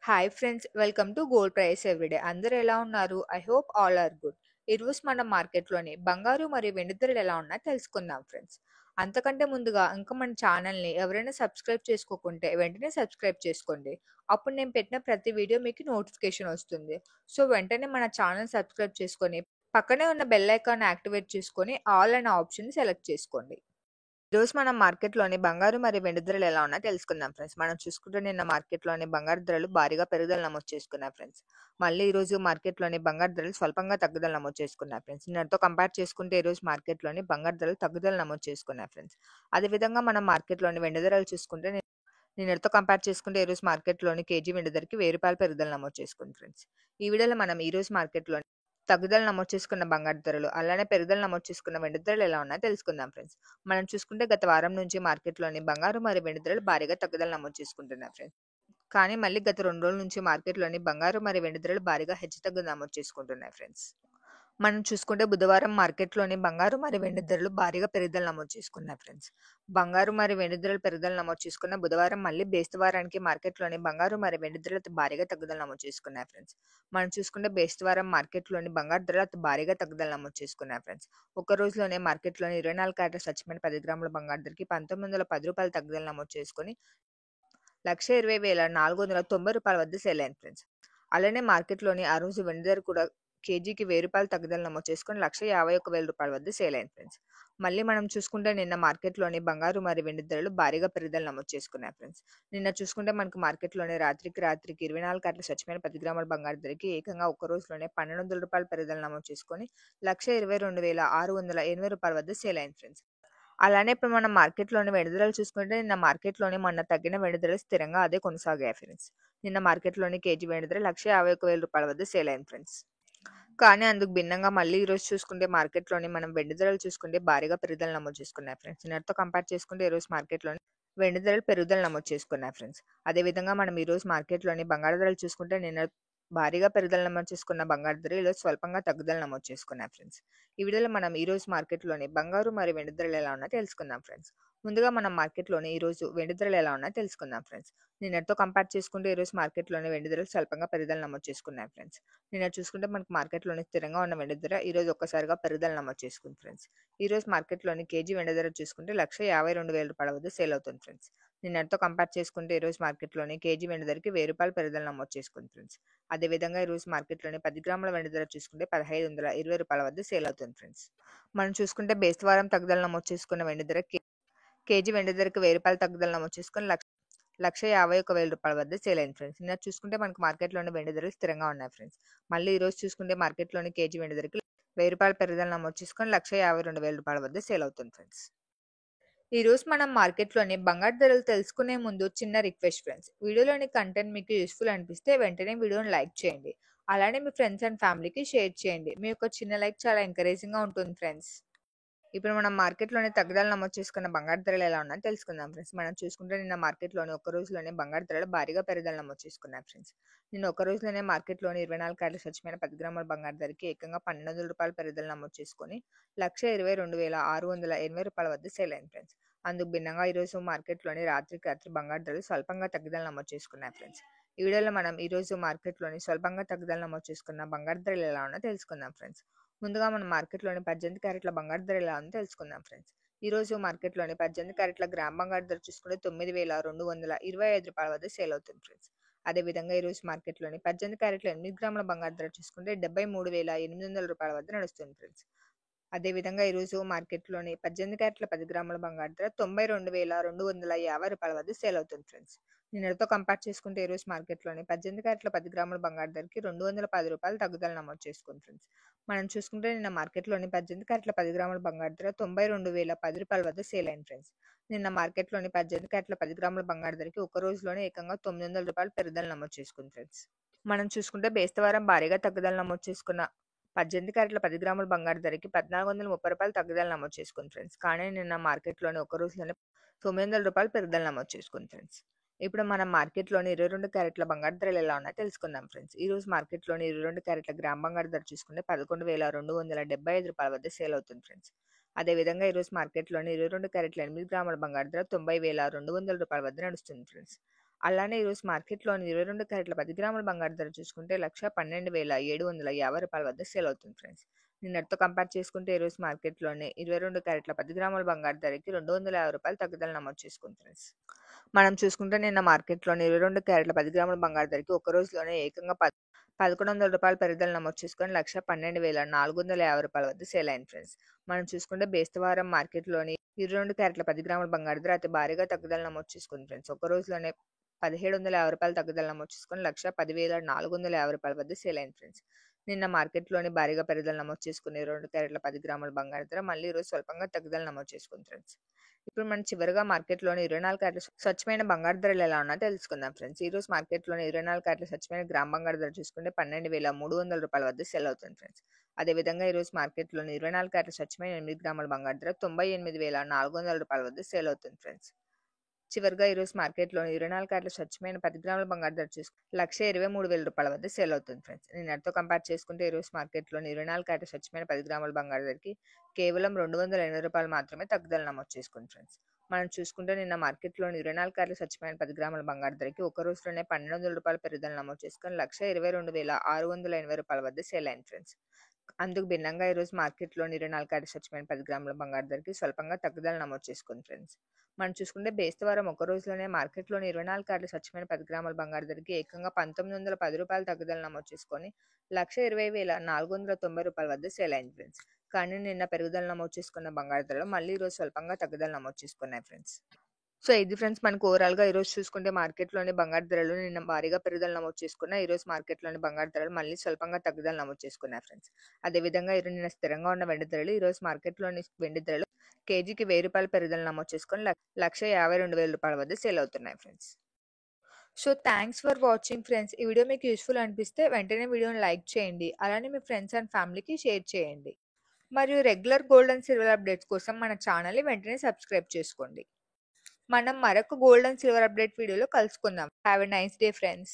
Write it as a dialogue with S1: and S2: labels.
S1: Hi friends, welcome to gold price everyday. అందరూ ఎలా ఉన్నారు? I hope all are good. ఈరోజు మన మార్కెట్లోని బంగారు మరియు వెండి ధరలు ఎలా ఉన్నాయో తెలుసుకుందాం ఫ్రెండ్స్. అంతకంటే ముందుగా ఇంకా మన ఛానల్ని ఎవరైనా సబ్స్క్రైబ్ చేసుకోకుంటే వెంటనే సబ్స్క్రైబ్ చేసుకోండి. అప్పుడు నేను పెట్టిన ప్రతి వీడియో మీకు నోటిఫికేషన్ వస్తుంది. సో వెంటనే మన ఛానల్ సబ్స్క్రైబ్ చేసుకొని పక్కనే ఉన్న బెల్ ఐకాన్ యాక్టివేట్ చేసుకొని ఆల్ అనే ఆప్షన్ సెలెక్ట్ చేసుకోండి. ఈరోజు మనం మార్కెట్‌లోని బంగారు మరియు వెండి ధరలు ఎలా ఉన్నాయో తెలుసుకుందాం ఫ్రెండ్స్. మనం చూసుకుంటే నిన్న మార్కెట్‌లోని బంగారు ధరలు భారీగా పెరుగుదల నమోదు చేసుకున్నాయి ఫ్రెండ్స్. మళ్ళీ ఈరోజు మార్కెట్‌లోని బంగారు ధరలు స్వల్పంగా తగ్గుదల నమోదు చేసుకున్నాయి ఫ్రెండ్స్. నిన్నటితో కంపేర్ చేసుకుంటే ఈరోజు మార్కెట్‌లోని బంగారు ధరలు తగ్గుదల నమోదు చేసుకున్నాయి ఫ్రెండ్స్. అదేవిధంగా మనం మార్కెట్‌లోని వెండి ధరలు చూసుకుంటే నిన్నటితో కంపేర్ చేసుకుంటే ఈరోజు మార్కెట్‌లోని కేజీ వెండి ధరకి రూ. 1000 పెరుగుదల నమోదు చేసుకుంది ఫ్రెండ్స్. ఈ వీడియోలో మనం ఈరోజు మార్కెట్‌లోని తగ్గుదల నమోదు చేసుకున్న బంగారు ధరలు, అలానే పెరుగుదల నమోదు చేసుకున్న వెండి ధరలు ఎలా ఉన్నాయో తెలుసుకుందాం ఫ్రెండ్స్. మనం చూసుకుంటే గత వారం నుంచి మార్కెట్‌లోని బంగారు మరియు వెండి ధరలు భారీగా తగ్గుదల నమోదు చేసుకుంటున్నాయి ఫ్రెండ్స్. కానీ మళ్ళీ గత 2 రోజుల నుంచి మార్కెట్‌లోని బంగారు మరియు వెండి ధరలు భారీగా హెచ్చుతగ్గులు నమోదు చేసుకుంటున్నాయి ఫ్రెండ్స్. మనం చూసుకుంటే బుధవారం మార్కెట్‌లోని బంగారు మరియు వెండి ధరలు భారీగా పెరుగుదల నమోదు చేసుకున్నాయి ఫ్రెండ్స్. బంగారు మరియు వెండి ధరలు పెరుగుదల నమోదు చేసుకున్న బుధవారం మళ్ళీ బేస్తవారానికి మార్కెట్‌లోని బంగారు మరియు వెండి ధరలు భారీగా తగ్గుదల నమోదు చేసుకున్నాయి ఫ్రెండ్స్. మనం చూసుకుంటే బేస్తవారం మార్కెట్‌లోని బంగారు ధరలు భారీగా తగ్గుదల నమోదు చేసుకున్నాయి ఫ్రెండ్స్. ఒక్క రోజులోనే మార్కెట్‌లోని 24 క్యారెట్ల స్వచ్ఛమైన 10 గ్రాముల బంగారు ధరకి రూ. 1910 తగ్గుదల నమోదు చేసుకొని రూ. 1,20,490 వద్ద సేల్ అయింది ఫ్రెండ్స్. అలానే మార్కెట్‌లోని ఆ రోజు వెండి ధర కూడా కేజీకి రూ. 1000 తగ్గుదల నమోదు చేసుకొని రూ. 1,51,000 వద్ద సేల్ అయింది ఫ్రెండ్స్. మళ్ళీ మనం చూసుకుంటే నిన్న మార్కెట్‌లోని బంగారు మరియు వెండి ధరలు భారీగా పెరుగుదల నమోదు చేసుకున్నాయి ఫ్రెండ్స్. నిన్న చూసుకుంటే మనకు మార్కెట్‌లోని రాత్రికి 24 క్యారెట్ల స్వచ్ఛమైన 10 గ్రాముల బంగారు ధరకి ఏకంగా ఒక్క రోజులోనే రూ. 1,200 పెరుగుదల నమోదు చేసుకొని రూ. 1,22,680 వద్ద సేల్ అయింది ఫ్రెండ్స్. అలానే ఇప్పుడు మనం మార్కెట్‌లోని వెండి ధరలు చూసుకుంటే నిన్న మార్కెట్‌లోని మొన్న తగ్గిన వెండి ధరలు స్థిరంగా అదే కొనసాగాయి ఫ్రెండ్స్. నిన్న మార్కెట్‌లోని కేజీ వెండి ధర రూ. 1,51,000 వద్ద సేల్ అయింది ఫ్రెండ్స్. కానీ అందుకు భిన్నంగా మళ్ళీ ఈరోజు చూసుకుంటే మార్కెట్‌లోని మనం వెండి ధరలు చూసుకుంటే భారీగా పెరుగుదల నమోదు చేసుకున్నాయి ఫ్రెండ్స్. నిన్నటితో కంపేర్ చేసుకుంటే ఈరోజు మార్కెట్‌లోని వెండి ధరలు పెరుగుదల నమోదు చేసుకున్నాయి ఫ్రెండ్స్. అదేవిధంగా మనం ఈరోజు మార్కెట్‌లోని బంగారు ధరలు చూసుకుంటే నిన్న భారీగా పెరుగుదల నమోదు చేసుకున్న బంగారు ధర ఈరోజు స్వల్పంగా తగ్గుదల నమోదు చేసుకున్నాయి ఫ్రెండ్స్. ఈ వీడియోలో మనం ఈరోజు మార్కెట్‌లోని బంగారు మరియు వెండి ధరలు ఎలా ఉన్నాయో తెలుసుకుందాం ఫ్రెండ్స్. ముందుగా మనం మార్కెట్‌లోని ఈరోజు వెండి ధరలు ఎలా ఉన్నాయో తెలుసుకుందాం ఫ్రెండ్స్. నిన్నటితో కంపేర్ చేసుకుంటే ఈరోజు మార్కెట్‌లోని వెండి ధరలు స్వల్పంగా పెరుగుదల నమోదు చేసుకున్నాయి ఫ్రెండ్స్. నిన్న చూసుకుంటే మనకు మార్కెట్‌లోని స్థిరంగా ఉన్న వెండి ధర ఈరోజు ఒక్కసారిగా పెరుగుదల నమోదు చేసుకుంది ఫ్రెండ్స్. ఈరోజు మార్కెట్‌లోని కేజీ వెండి ధర చూసుకుంటే రూ. 1,52,000 వద్ద సేల్ అవుతుంది ఫ్రెండ్స్. నిన్నటితో కంపేర్ చేసుకుంటే ఈరోజు మార్కెట్‌లోని కేజీ వెండి ధరకి రూ. 1,000 పెరుగుదల నమోదు చేసుకుంది ఫ్రెండ్స్. అదేవిధంగా ఈరోజు మార్కెట్‌లోని 10 గ్రాముల వెండి ధర చూసుకుంటే రూ. 1,520 వద్ద సేల్ అవుతుంది ఫ్రెండ్స్. మనం చూసుకుంటే బేస్తవారం తగ్గుదల నమోదు చేసుకున్న వెండి ధర కేజీ వెండి ధరకు రూ. 1,000 తగ్గుదల నమోదు చేసుకొని రూ. 1,51,000 వద్ద సేల్ అయింది ఫ్రెండ్స్. నిన్న చూసుకుంటే మనకు మార్కెట్‌లోని వెండి ధరలు స్థిరంగా ఉన్నాయి ఫ్రెండ్స్. మళ్ళీ ఈరోజు చూసుకుంటే మార్కెట్‌లోని కేజీ వెండి ధరకి రూ. 1,000 పెరుగుదల నమోదు చేసుకొని రూ. 1,52,000 వద్ద సేల్ అవుతుంది ఫ్రెండ్స్. ఈరోజు మనం మార్కెట్‌లోని బంగారు ధరలు తెలుసుకునే ముందు చిన్న రిక్వెస్ట్ ఫ్రెండ్స్. వీడియోలోని కంటెంట్ మీకు యూజ్‌ఫుల్ అనిపిస్తే వెంటనే వీడియోని లైక్ చేయండి. అలానే మీ ఫ్రెండ్స్ అండ్ ఫ్యామిలీకి షేర్ చేయండి. మీ యొక్క చిన్న లైక్ చాలా ఎంకరేజింగ్‌గా ఉంటుంది ఫ్రెండ్స్. ఇప్పుడు మనం మార్కెట్‌లోని తగ్గుదల నమోదు చేసుకున్న బంగారు ధరలు ఎలా ఉన్నాయో తెలుసుకుందాం ఫ్రెండ్స్. మనం చూసుకుంటే నిన్న మార్కెట్‌లోని ఒక్క రోజులోనే బంగారు ధరలు భారీగా పెరుగుదల నమోదు చేసుకున్నాయి ఫ్రెండ్స్. నిన్న ఒక్క రోజులోనే మార్కెట్‌లోని 24 క్యారెట్ల స్వచ్ఛమైన 10 గ్రాముల బంగారు ధరకి ఏకంగా రూ. 1,200 పెరుగుదల నమోదు చేసుకొని రూ. 1,22,680 వద్ద సేల్ అయింది ఫ్రెండ్స్. అందుకు భిన్నంగా ఈరోజు మార్కెట్‌లోని రాత్రికి రాత్రి బంగారు ధరలు స్వల్పంగా తగ్గుదల నమోదు చేసుకున్నాయి ఫ్రెండ్స్. ఈ వీడియోలో మనం ఈరోజు మార్కెట్‌లోని స్వల్పంగా తగ్గుదల నమోదు చేసుకున్న బంగారు ధరలు ఎలా ఉన్నాయో తెలుసుకుందాం ఫ్రెండ్స్. ముందుగా మనం మార్కెట్‌లోని 18 క్యారెట్ల బంగారు ధర ఎలా ఉందో తెలుసుకుందాం ఫ్రెండ్స్. ఈరోజు మార్కెట్‌లోని 18 క్యారెట్ల గ్రామ్ బంగారు ధర చూసుకుంటే రూ. 9,225 వద్ద సేల్ అవుతుంది ఫ్రెండ్స్. అదేవిధంగా ఈరోజు మార్కెట్‌లోని 18 క్యారెట్ల 8 గ్రాముల బంగారు ధర చూసుకుంటే రూ. 73,800 వద్ద నడుస్తుంది ఫ్రెండ్స్. అదేవిధంగా ఈరోజు మార్కెట్‌లోని 18 క్యారెట్ల 10 గ్రాముల బంగారు ధర రూ. 92,250 వద్ద సేల్ అవుతుంది ఫ్రెండ్స్. నిన్నటితో కంపేర్ చేసుకుంటే ఈరోజు మార్కెట్‌లోని 18 క్యారెట్ల 10 గ్రాముల బంగారు ధరకి రూ. 210 తగ్గుదల నమోదు చేసుకుంది ఫ్రెండ్స్. మనం చూసుకుంటే నిన్న మార్కెట్‌లోని 18 క్యారెట్ల 10 గ్రాముల బంగారు ధర రూ. 92,010 వద్ద సేల్ అయింది ఫ్రెండ్స్. నిన్న మార్కెట్‌లోని 18 క్యారెట్ల 10 గ్రాముల బంగారు ధరకి ఒక్క రోజులోనే ఏకంగా రూ. 900 పెరుగుదల నమోదు చేసుకుంది ఫ్రెండ్స్. మనం చూసుకుంటే బేస్తవారం భారీగా తగ్గుదల నమోదు చేసుకున్న 18 క్యారెట్ల 10 గ్రాముల బంగారు ధరకి రూ. 1,430 తగ్గుదల నమోదు చేసుకుంది ఫ్రెండ్స్. కానీ నిన్న మార్కెట్‌లోని ఒక్క రోజులోనే రూ. 900 పెరుగుదల నమోదు చేసుకుంది ఫ్రెండ్స్. ఇప్పుడు మనం మార్కెట్‌లోని 22 క్యారెట్ల బంగారు ధరలు ఎలా ఉన్నాయో తెలుసుకుందాం ఫ్రెండ్స్. ఈరోజు మార్కెట్‌లోని 22 క్యారెట్ల గ్రామ్ బంగారు ధర చూసుకుంటే రూ. 11,275 వద్ద సేల్ అవుతుంది ఫ్రెండ్స్. అదేవిధంగా ఈరోజు మార్కెట్‌లోని 22 క్యారెట్ల 8 గ్రాముల బంగారు ధర రూ. 90,200 వద్ద నడుస్తుంది ఫ్రెండ్స్. అలానే ఈరోజు మార్కెట్‌లోని 22 క్యారెట్ల 10 గ్రాముల బంగారు ధర చూసుకుంటే 1,12,750 రూపాయల వద్ద సేల్ అవుతుంది ఫ్రెండ్స్. నిన్నటితో కంపేర్ చేసుకుంటే ఈరోజు మార్కెట్‌లోని 22 క్యారెట్ల 10 గ్రాముల బంగారు ధరకి రూ. 250 తగ్గుదల నమోదు చేసుకుంది ఫ్రెండ్స్. మనం చూసుకుంటే నిన్న మార్కెట్‌లోని 22 క్యారెట్ల 10 గ్రాముల బంగారు ధరకి ఒక్క రోజులోనే ఏకంగా రూ. 1,100 పెరుగుదల నమోదు చేసుకొని 1,12,450 రూపాయల వద్ద సేల్ అయింది ఫ్రెండ్స్. మనం చూసుకుంటే బేస్తవారం మార్కెట్‌లోని 22 క్యారెట్ల 10 గ్రాముల బంగారు ధర అతి భారీగా తగ్గుదల నమోదు చేసుకుంది ఫ్రెండ్స్. ఒక్క రోజులోనే రూ. 1,750 తగ్గుదల నమోదు చేసుకొని 1,10,450 రూపాయల వద్ద సేల్ అయింది ఫ్రెండ్స్. నిన్న మార్కెట్‌లోని భారీగా పెరుగుదల నమోదు చేసుకున్న 22 క్యారెట్ల 10 గ్రాముల బంగారు ధర మళ్ళీ ఈరోజు స్వల్పంగా తగ్గుదల నమోదు చేసుకుంది ఫ్రెండ్స్. ఇప్పుడు మనం చివరిగా మార్కెట్‌లోని 24 క్యారెట్ల స్వచ్ఛమైన బంగారు ధరలు ఎలా ఉన్నాయో తెలుసుకుందాం ఫ్రెండ్స్. ఈరోజు మార్కెట్‌లోని 24 క్యారెట్ల స్వచ్ఛమైన గ్రామ్ బంగారు ధర చూసుకుంటే 12,300 రూపాయల వద్ద సేల్ అవుతుంది ఫ్రెండ్స్. అదేవిధంగా ఈరోజు మార్కెట్‌లోని 24 క్యారెట్ల స్వచ్ఛమైన 8 గ్రాముల బంగారు ధర 98,400 రూపాయల వద్ద సేల్ అవుతుంది ఫ్రెండ్స్. చివరిగా ఈరోజు మార్కెట్‌లోని 24 క్యారెట్ల స్వచ్ఛమైన 10 గ్రాముల బంగారు ధర చూసుకుంటే 1,23,000 రూపాయల వద్ద సేల్ అవుతుంది ఫ్రెండ్స్. నిన్నటితో కంపేర్ చేసుకుంటే ఈరోజు మార్కెట్‌లోని 24 క్యారెట్ల స్వచ్ఛమైన 10 గ్రాముల బంగారు ధరకి కేవలం రూ. 280 రూపాయలు మాత్రమే తగ్గుదల నమోదు చేసుకుంది ఫ్రెండ్స్. మనం చూసుకుంటే నిన్న మార్కెట్‌లోని 24 క్యారెట్ల స్వచ్ఛమైన 10 గ్రాముల బంగారు ధరకి ఒక్క రోజులోనే రూ. 1,200 పెరుగుదల నమోదు చేసుకొని 1,22,680 రూపాయల వద్ద సేల్ అయింది ఫ్రెండ్స్. అందుకు భిన్నంగా ఈరోజు మార్కెట్‌లోని 24 క్యారెట్ల స్వచ్ఛమైన 10 గ్రాముల బంగారు ధరకి స్వల్పంగా తగ్గుదల నమోదు చేసుకుంది ఫ్రెండ్స్. మనం చూసుకుంటే బేస్తవారం ఒక్క రోజులోనే మార్కెట్‌లోని 24 క్యారెట్ల స్వచ్ఛమైన 10 గ్రాముల బంగారు ధరకి ఏకంగా రూ. 1,910 తగ్గుదల నమోదు చేసుకొని 1,20,490 రూపాయల వద్ద సేల్ అయింది ఫ్రెండ్స్. కానీ నిన్న పెరుగుదల నమోదు చేసుకున్న బంగారు ధరలు మళ్ళీ ఈరోజు స్వల్పంగా తగ్గుదల నమోదు చేసుకున్నాయి ఫ్రెండ్స్. సో ఇది ఫ్రెండ్స్ మనకు ఓవరాల్‌గా ఈరోజు చూసుకుంటే మార్కెట్‌లోని బంగారు ధరలు నిన్న భారీగా పెరుగుదల నమోదు చేసుకున్నాయి. ఈరోజు మార్కెట్‌లోని బంగారు ధరలు మళ్ళీ స్వల్పంగా తగ్గుదల నమోదు చేసుకున్నాయి ఫ్రెండ్స్. అదేవిధంగా నిన్న స్థిరంగా ఉన్న వెండి ధరలు ఈరోజు మార్కెట్‌లోని వెండి ధరలు కేజీకి రూ. 1,000 పెరుగుదల నమోదు చేసుకొని 1,52,000 రూపాయల వద్ద సేల్ అవుతున్నాయి friends. So thanks for watching friends. ఈ వీడియో మీకు యూస్‌ఫుల్ అనిపిస్తే వెంటనే వీడియోని లైక్ చేయండి. అలానే మీ ఫ్రెండ్స్ అండ్ ఫ్యామిలీకి షేర్ చేయండి. మరియు regular gold and silver updates కోసం మన ఛానల్‌ని వెంటనే సబ్స్క్రైబ్ చేసుకోండి. మనం మరొక గోల్డ్ అండ్ సిల్వర్ అప్డేట్ వీడియోలో కలుసుకుందాం. Have a nice day friends.